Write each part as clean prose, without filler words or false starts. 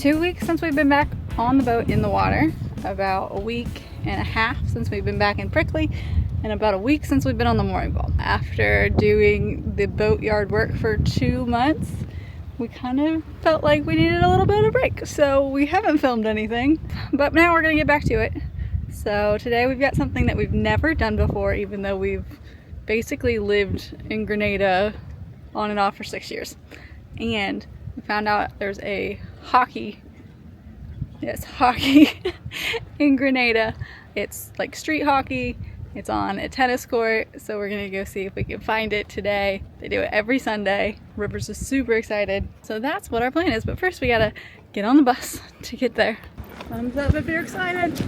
2 weeks since we've been back on the boat in the water, about a week and a half since we've been back in Prickly, and about a week since we've been on the mooring boat. After doing the boatyard work for 2 months, we kind of felt like we needed a little bit of a break, so we haven't filmed anything, but now we're gonna get back to it. So today we've got something that we've never done before, even though we've basically lived in Grenada on and off for 6 years. And we found out there's a hockey in Grenada. It's like street hockey. It's on a tennis court, so we're gonna go see if we can find it today. They do it every Sunday. Rivers is super excited. So that's what our plan is, but first we gotta get on the bus to get there. Thumbs up if you're excited.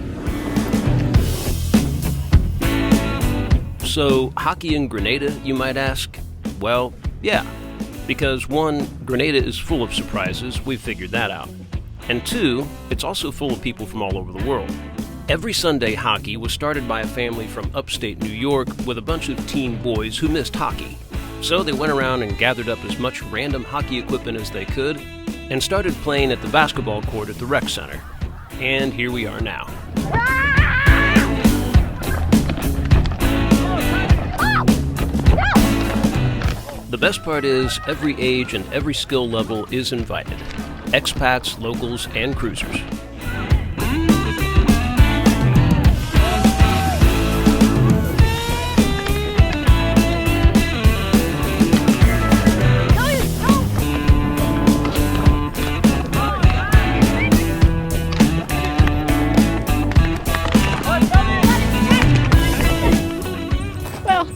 So, hockey in Grenada, you might ask? Well, yeah, because one, Grenada is full of surprises, we've figured that out. And two, it's also full of people from all over the world. Every Sunday hockey was started by a family from upstate New York with a bunch of teen boys who missed hockey. So they went around and gathered up as much random hockey equipment as they could and started playing at the basketball court at the rec center. And here we are now. The best part is every age and every skill level is invited. Expats, locals, and cruisers.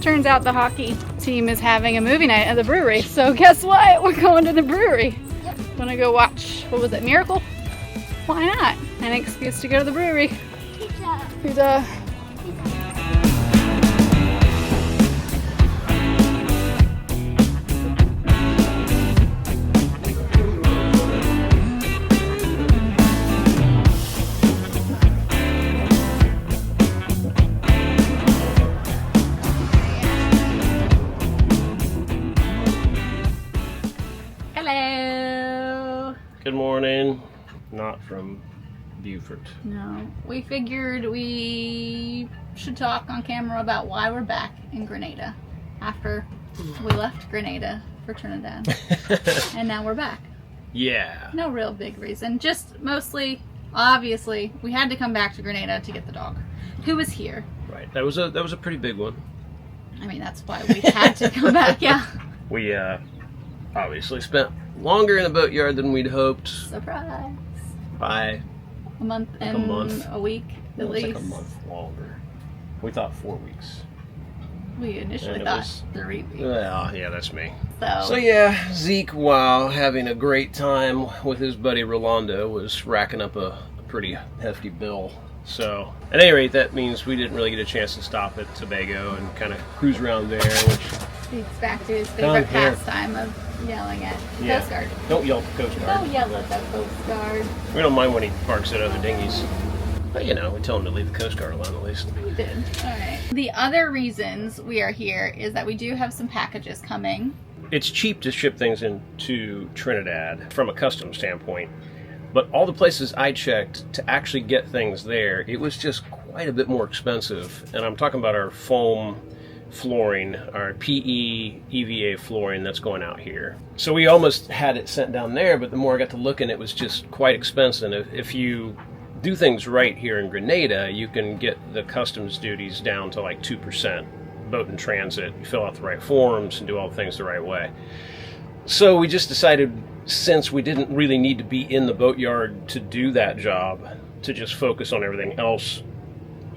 Turns out the hockey team is having a movie night at the brewery, so guess what? We're going to the brewery. Yep. Gonna go watch, what was it, Miracle? Why not? An excuse to go to the brewery. Pizza. Pizza. Good morning. Not from Beaufort. No. We figured we should talk on camera about why we're back in Grenada after we left Grenada for Trinidad. And now we're back. Yeah. No real big reason. Just mostly, obviously, we had to come back to Grenada to get the dog, who was here. Right. That was a pretty big one. I mean, that's why we had to come back, yeah. We obviously spent longer in the boatyard than we'd hoped. Surprise. By a month and a week at least. Like a month longer. We thought 4 weeks. We initially thought 3 weeks. Well, yeah, that's me. So yeah, Zeke, while having a great time with his buddy Rolando, was racking up a pretty hefty bill. So, at any rate, that means we didn't really get a chance to stop at Tobago and kind of cruise around there, which speaks back to his favorite pastime of yelling at the Coast Guard. Don't yell at the Coast Guard. Don't yell at the Coast Guard. We don't mind when he barks at other dinghies. But, you know, we tell him to leave the Coast Guard alone at least. We did. Alright. The other reasons we are here is that we do have some packages coming. It's cheap to ship things into Trinidad from a customs standpoint. But all the places I checked to actually get things there, it was just quite a bit more expensive. And I'm talking about our foam flooring, our PE EVA flooring that's going out here. So we almost had it sent down there, but the more I got to looking, it was just quite expensive. If you do things right here in Grenada, you can get the customs duties down to like 2%. Boat in transit, you fill out the right forms and do all the things the right way. So we just decided, since we didn't really need to be in the boatyard to do that job, to just focus on everything else.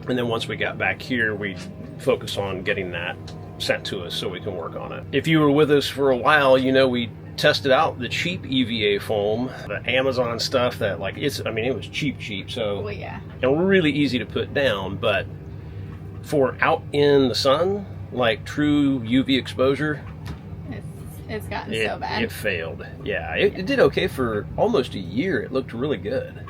And then once we got back here, we focus on getting that sent to us so we can work on it. If you were with us for a while, you know we tested out the cheap EVA foam, the Amazon stuff that it was cheap, so and really easy to put down, but for out in the sun, like true UV exposure, it's gotten so bad. It failed. Yeah, it did okay for almost a year. It looked really good.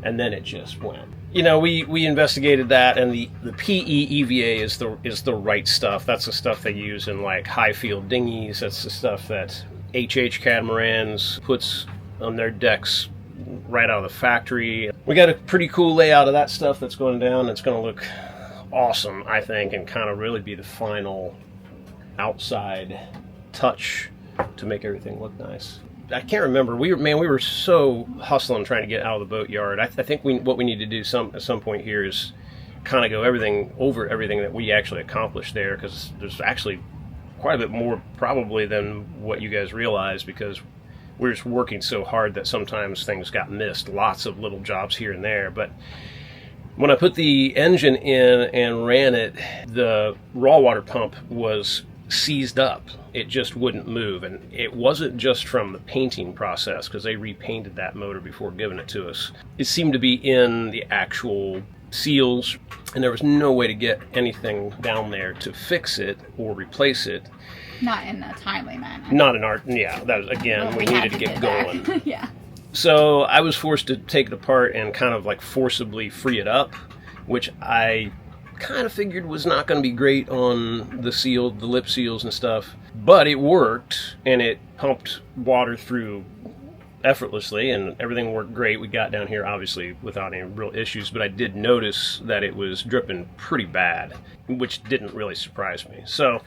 And then it just went. You know, we investigated that, and the PE EVA is the right stuff. That's the stuff they use in like high field dinghies. That's the stuff that HH catamarans puts on their decks right out of the factory. We got a pretty cool layout of that stuff that's going down. It's going to look awesome, I think, and kind of really be the final outside touch to make everything look nice. I can't remember. We were so hustling trying to get out of the boat yard. I think what we need to do at some point here is kind of go over everything that we actually accomplished there, because there's actually quite a bit more probably than what you guys realize, because we're just working so hard that sometimes things got missed. Lots of little jobs here and there. But when I put the engine in and ran it, the raw water pump was seized up. It just wouldn't move, and it wasn't just from the painting process, because they repainted that motor before giving it to us. It seemed to be in the actual seals, and there was no way to get anything down there to fix it or replace it. Not in a timely manner. Not in our, yeah, that was, again, Well, we needed to get going. Yeah. So I was forced to take it apart and kind of like forcibly free it up, which I kind of figured was not going to be great on the lip seals and stuff. But it worked, and it pumped water through effortlessly, and everything worked great. We got down here, obviously, without any real issues, but I did notice that it was dripping pretty bad, which didn't really surprise me. So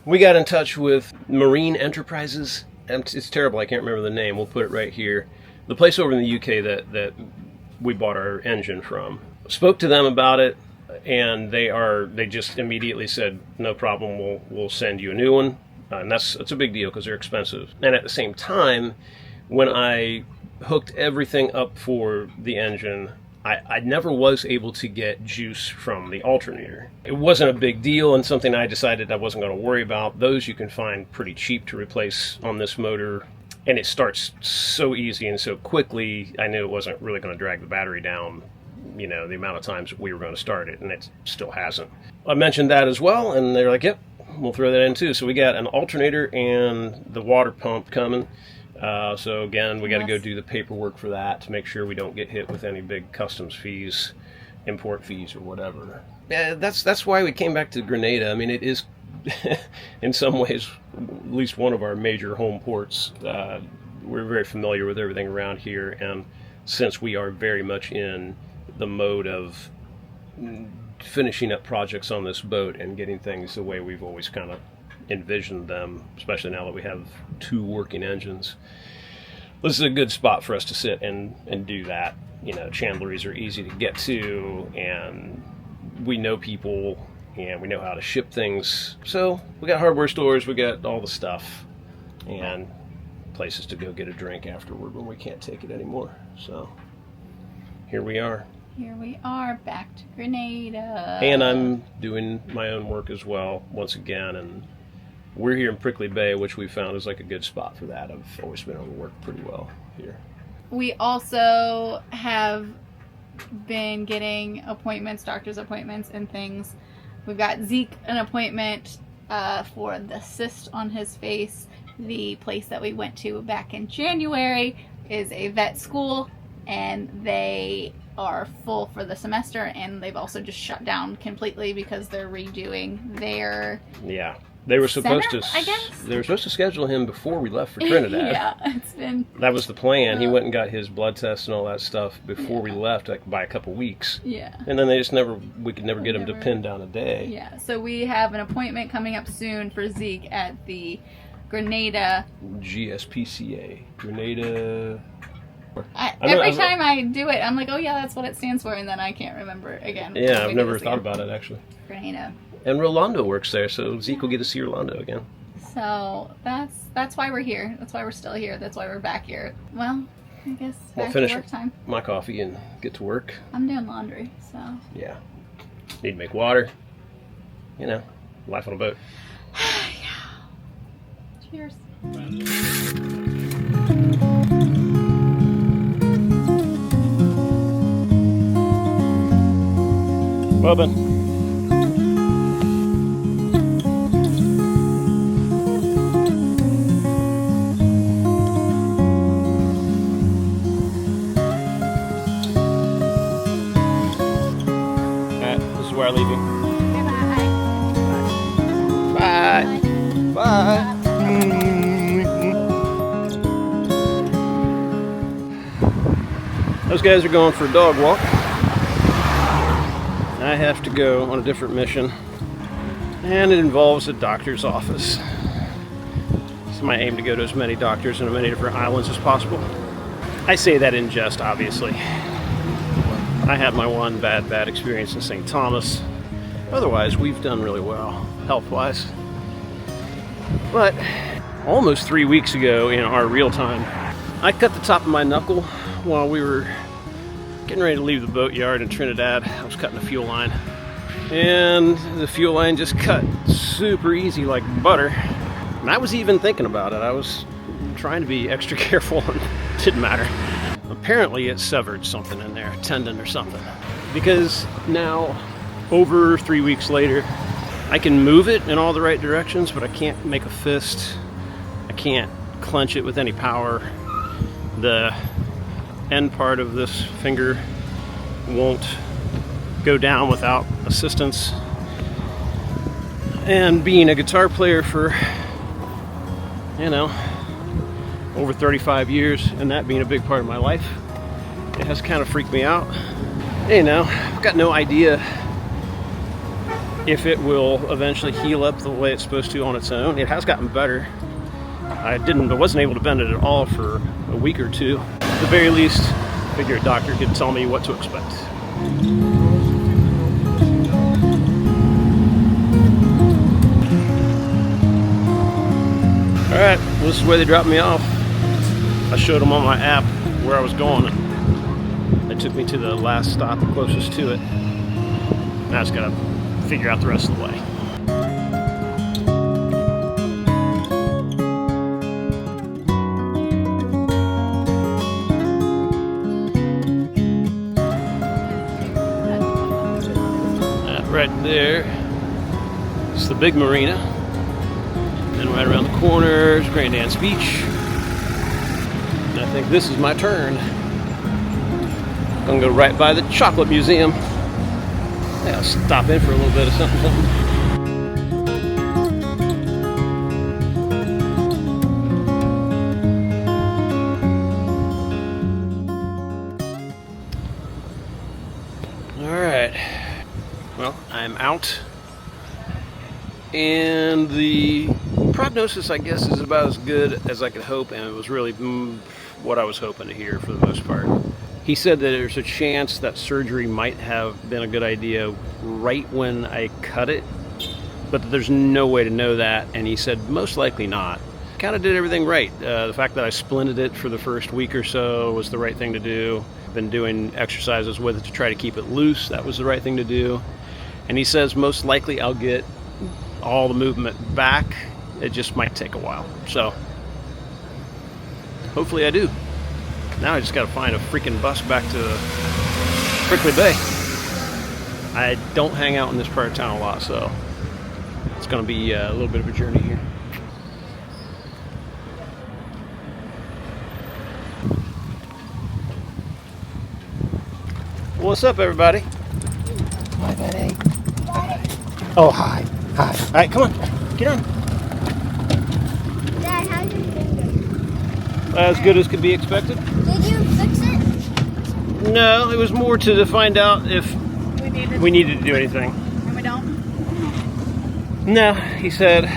we got in touch with Marine Enterprises. It's terrible, I can't remember the name. We'll put it right here. The place over in the UK that we bought our engine from. Spoke to them about it, and they just immediately said, no problem, we'll send you a new one. And that's a big deal, because they're expensive. And at the same time, when I hooked everything up for the engine, I never was able to get juice from the alternator. It wasn't a big deal, and something I decided I wasn't going to worry about. Those you can find pretty cheap to replace on this motor, and it starts so easy and so quickly. I knew it wasn't really going to drag the battery down, the amount of times we were going to start it, and it still hasn't. I mentioned that as well, and they're like, yep, we'll throw that in too. So we got an alternator and the water pump coming. So again, we got to go do the paperwork for that to make sure we don't get hit with any big customs fees, import fees, or whatever. Yeah, that's why we came back to Grenada. I mean, it is in some ways at least one of our major home ports. We're very familiar with everything around here, and since we are very much in the mode of finishing up projects on this boat and getting things the way we've always kind of envisioned them, especially now that we have 2 working engines, this is a good spot for us to sit and do that. Chandleries are easy to get to, and we know people, and we know how to ship things. So we got hardware stores, we got all the stuff, and places to go get a drink afterward when we can't take it anymore. So here we are. Here we are, back to Grenada. And I'm doing my own work as well, once again, and we're here in Prickly Bay, which we found is like a good spot for that. I've always been able to work pretty well here. We also have been getting appointments, doctor's appointments and things. We've got Zeke an appointment for the cyst on his face. The place that we went to back in January is a vet school, and they are full for the semester, and they've also just shut down completely because they're redoing their they were supposed center, to I guess? They were supposed to schedule him before we left for Trinidad. Yeah, it's been, that was the plan. He went and got his blood tests and all that stuff before we left, like by a couple weeks. Yeah. And then we could never get him to pin down a day. Yeah, so we have an appointment coming up soon for Zeke at the Grenada GSPCA. Grenada. Every time I do it, I'm like, oh yeah, that's what it stands for, and then I can't remember again. Yeah, I've never thought about it, actually. Grenada. And Rolando works there, so Zeke will get to see Rolando again. So that's why we're here. That's why we're still here. That's why we're back here. Well, I guess back finish to work time. My coffee and get to work. I'm doing laundry, so. Yeah. Need to make water. Life on a boat. Yeah. Cheers. Bobbin. This is where I leave you. Bye. Bye. Bye. Those guys are going for a dog walk. I have to go on a different mission, and it involves a doctor's office. It's my aim to go to as many doctors in as many different islands as possible. I say that in jest, obviously. I had my one bad experience in St. Thomas. Otherwise, we've done really well, health-wise. But almost 3 weeks ago in our real time, I cut the top of my knuckle while we were getting ready to leave the boat yard in Trinidad. I was cutting the fuel line, and the fuel line just cut super easy like butter. And I was even thinking about it. I was trying to be extra careful, and it didn't matter. Apparently it severed something in there, a tendon or something. Because now, over 3 weeks later, I can move it in all the right directions, but I can't make a fist. I can't clench it with any power. The end part of this finger won't go down without assistance. And being a guitar player for, you know, over 35 years, and that being a big part of my life, it has kind of freaked me out. You know, I've got no idea if it will eventually heal up the way it's supposed to on its own. It has gotten better. I wasn't able to bend it at all for a week or two. At the very least, I figure a doctor could tell me what to expect. Alright, well, this is where they dropped me off. I showed them on my app where I was going, and they took me to the last stop closest to it. Now I just gotta figure out the rest of the way. Right there, it's the big marina. And right around the corner is Grenada's Beach. And I think this is my turn. I'm gonna go right by the Chocolate Museum. Yeah, I'll stop in for a little bit of something. All right. Well, I'm out. And the prognosis, I guess, is about as good as I could hope, and it was really what I was hoping to hear for the most part. He said that there's a chance that surgery might have been a good idea right when I cut it, but that there's no way to know that, and he said most likely not. Kind of did everything right. The fact that I splinted it for the first week or so was the right thing to do. Been doing exercises with it to try to keep it loose. That was the right thing to do. And he says most likely I'll get all the movement back. It just might take a while. So hopefully I do. Now I just got to find a freaking bus back to Prickly Bay. I don't hang out in this part of town a lot, so it's going to be a little bit of a journey here. What's up, everybody? Hi, buddy. Oh, hi. Hi. All right, come on. Get on. Dad, how's your finger? As good as could be expected. Did you fix it? No, it was more to find out if we needed to do anything. And we don't? No, he said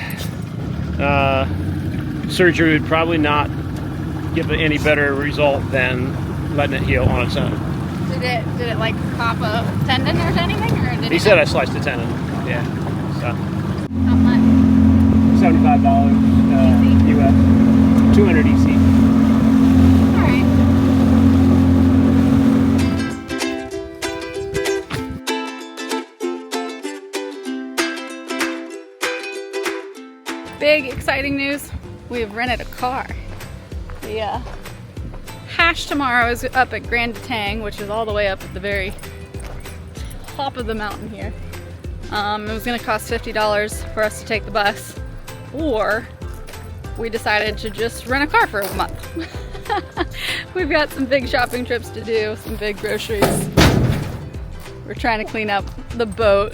surgery would probably not give it any better result than letting it heal on its own. Did it like pop a tendon or anything? Or did He said I sliced a tendon. Yeah. So How much? $75 US, 200 EC. Alright. Big exciting news. We've rented a car. The hash tomorrow is up at Grenada, which is all the way up at the very top of the mountain here. It was gonna cost $50 for us to take the bus, or we decided to just rent a car for a month. We've got some big shopping trips to do, some big groceries. We're trying to clean up the boat,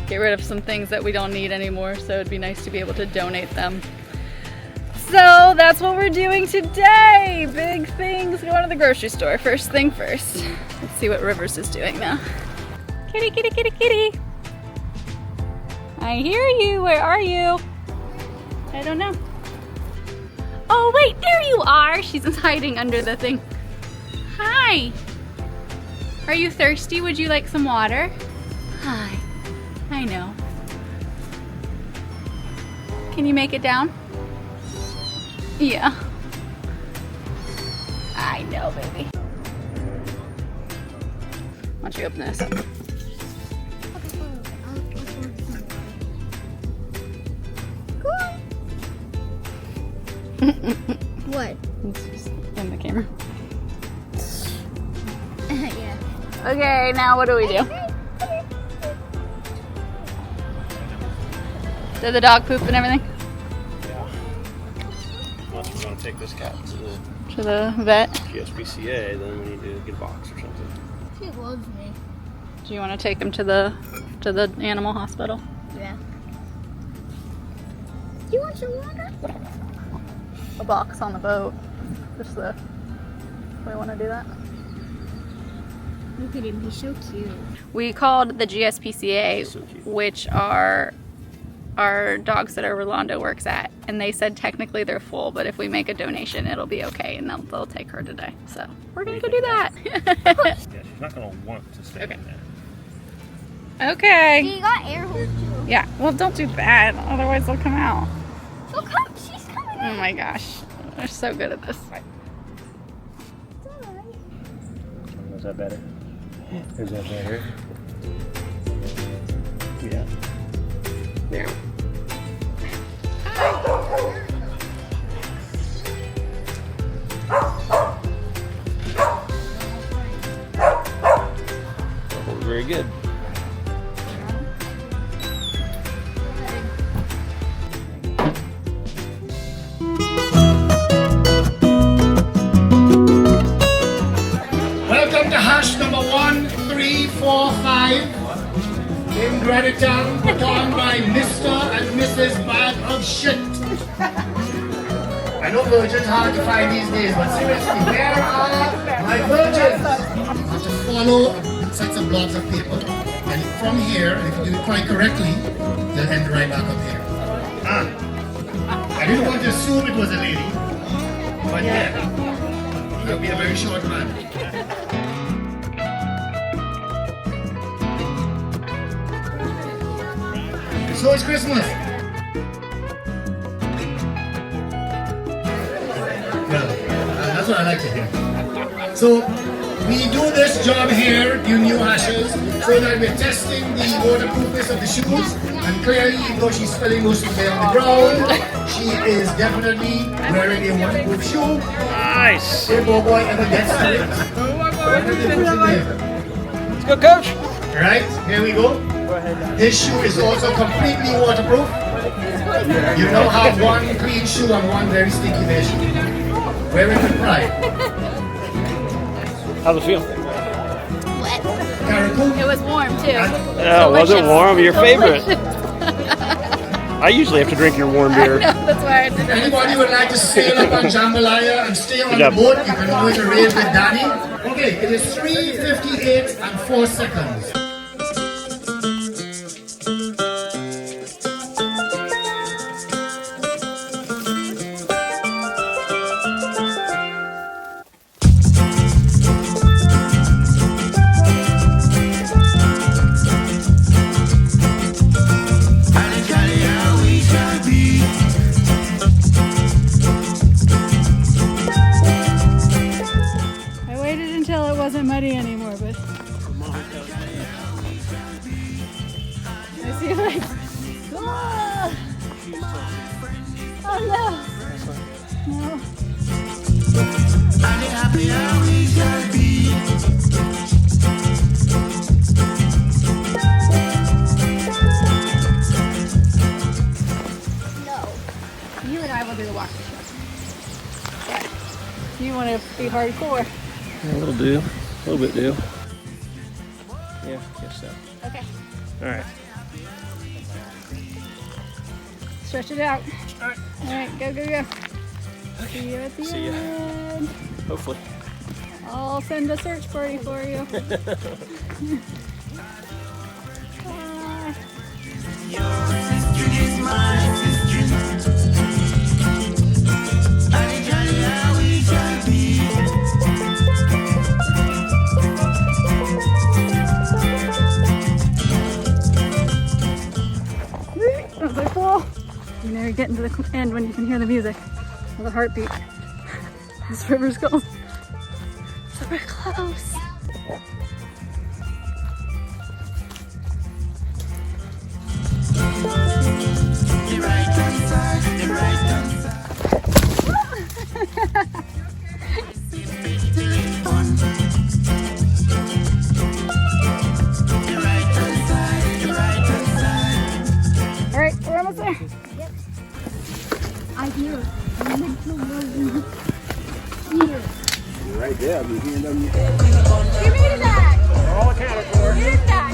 get rid of some things that we don't need anymore, so it'd be nice to be able to donate them. So that's what we're doing today. Big things going to the grocery store. First thing first. Let's see what Rivers is doing now. Kitty, kitty, kitty, kitty. I hear you. Where are you? I don't know. Oh wait, there you are. She's hiding under the thing. Hi. Are you thirsty? Would you like some water? Hi. I know. Can you make it down? Yeah. I know, baby. Why don't you open this up? What? It's just in the camera. Yeah. Okay, now what do we do? Did the dog poop and everything? Yeah. Unless we're going to take this cat to the To the vet? GSPCA, then we need to get a box or something. She loves me. Do you want to take him to the animal hospital? Yeah. Do you want some water? A box on the boat. Just the. We want to do that? Look at him, he's so cute. We called the GSPCA, So cute. which are dog sitter Rolando works at, and they said technically they're full, but if we make a donation, it'll be okay, and they'll take her today. So we're gonna go do that. Yeah, she's not going to want to stay Okay. in there. Okay. He got air holes too. Yeah. Well, don't do that, otherwise they'll come out. Look how she's coming Oh out. my gosh, they're so good at this. It's alright. Is that better? Is that better? Yeah. Yeah. Very good. Welcome to hash number 1345 in Grenada, put on by Mr. and Mrs. Bag of Shit. I know virgins hard to find these days, but seriously, where are my virgins? You have to follow sets of blocks of paper, and from here, if you do it quite correctly, they'll end right back up here. I didn't want to assume it was a lady, but yeah, it'll be a very short man. So it's Christmas. Well, that's what I like to hear. So we do this job here, you new hashers, so that we're testing the waterproofness of the shoes. And clearly, even though she's spilling most of it on the ground, she is definitely wearing a waterproof shoe. Nice. If boy ever gets to it, Let's go, coach. right, here we go. This shoe is also completely waterproof. You now have one clean shoe and one very stinky bare shoe. Wear it with pride. How's it feel? Wet. Caracou. It was warm too. Yeah, was it warm? Your favorite? I usually have to drink your warm beer. That's why I did it. Anybody would like to sail up on Jambalaya and stay on the job. boat, you can always arrange with Danny. Okay, it is 3:58 and 4 seconds. I waited until it wasn't muddy anymore, but I see like, oh, oh no, no. No. You and I will do the walking trip. But you want to be hardcore. A little do. A little bit do. Yeah, guess so. Okay. All right. Stretch it out. All right, go, go, go. See you at the See ya. end. Hopefully. I'll send a search party for you. Bye. That was so cool. You know, you're getting to the end when you can hear the music of the heartbeat. This river's going super close. All right, we're almost there. I hear it. I'm here. You're right there. I'll be hearing them. Give me that. All accounted for. Give me that.